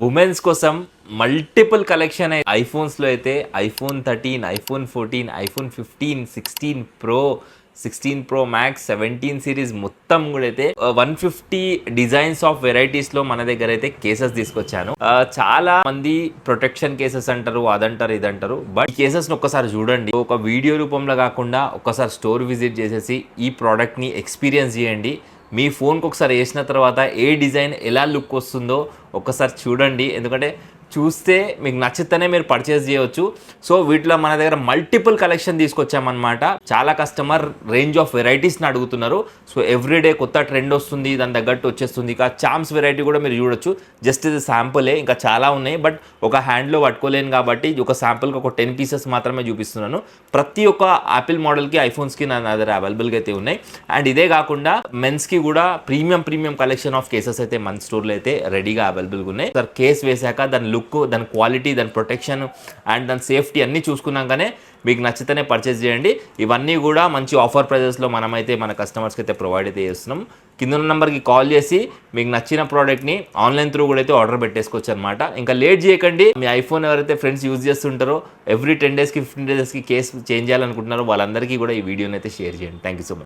Women's కోసం multiple collection ఐఫోన్స్లో అయితే iPhone 13, iPhone 14, iPhone 15, 16 pro, 16 pro max, 17 series మొత్తం కూడా అయితే 150 డిజైన్స్ ఆఫ్ వెరైటీస్లో మన దగ్గర అయితే కేసెస్ తీసుకొచ్చాను. చాలా మంది ప్రొటెక్షన్ కేసెస్ అంటారు, అదంటారు ఇదంటారు, బట్ ఈ కేసెస్ని ఒక్కసారి చూడండి. ఒక వీడియో రూపంలో కాకుండా ఒక్కసారి స్టోర్ విజిట్ చేసేసి ఈ ప్రోడక్ట్ని ఎక్స్పీరియన్స్ చేయండి. మీ ఫోన్కి ఒకసారి వేసిన తర్వాత ఏ డిజైన్ ఎలా లుక్ వస్తుందో ఒక్కసారి చూడండి. ఎందుకంటే చూస్తే మీకు నచ్చితేనే మీరు పర్చేస్ చేయవచ్చు. సో వీటిలో మన దగ్గర మల్టిపుల్ కలెక్షన్ తీసుకొచ్చామన్నమాట. చాలా కస్టమర్ రేంజ్ ఆఫ్ వెరైటీస్ని అడుగుతున్నారు. సో ఎవ్రీడే కొత్త ట్రెండ్ వస్తుంది, దాని తగ్గట్టు వచ్చేస్తుంది. ఇంకా చామ్స్ వెరైటీ కూడా మీరు చూడొచ్చు. జస్ట్ ఇది శాంపులే, ఇంకా చాలా ఉన్నాయి, బట్ ఒక హ్యాండ్లో పట్టుకోలేను కాబట్టి ఒక శాంపుల్కి ఒక 10 పీసెస్ మాత్రమే చూపిస్తున్నాను. ప్రతి ఒక్క యాపిల్ మోడల్కి, ఐఫోన్స్కి నా దగ్గర అవైలబుల్గా అయితే ఉన్నాయి. అండ్ ఇదే కాకుండా మెన్స్కి కూడా ప్రీమియం కలెక్షన్ ఆఫ్ కేసెస్ అయితే మన స్టోర్లో అయితే రెడీగా అవైలబుల్గా ఉన్నాయి. సార్ కేస్ వేసాక దాని లుక్, దాని క్వాలిటీ, దాని ప్రొటెక్షన్ అండ్ దాని సేఫ్టీ అన్నీ చూసుకున్నాకనే మీకు నచ్చితేనే పర్చేస్ చేయండి. ఇవన్నీ కూడా మంచి ఆఫర్ ప్రైజెస్లో మనమైతే మన కస్టమర్స్కి అయితే ప్రొవైడ్ అయితే చేస్తున్నాం. కింద ఉన్న నెంబర్కి కాల్ చేసి మీకు నచ్చిన ప్రోడక్ట్ని ఆన్లైన్ త్రూ కూడా అయితే ఆర్డర్ పెట్టేసుకోవచ్చు అనమాట. ఇంకా లేట్ చేయకండి. మీ ఐఫోన్ ఎవరైతే ఫ్రెండ్స్ యూజ్ చేస్తుంటారో ఎవ్రీ 10 డేస్కి 15 డేస్కి కేస్ చేంజ్ చేయాలనుకుంటున్నారో వాళ్ళందరికీ కూడా ఈ వీడియోని అయితే షేర్ చేయండి. Thank you so much.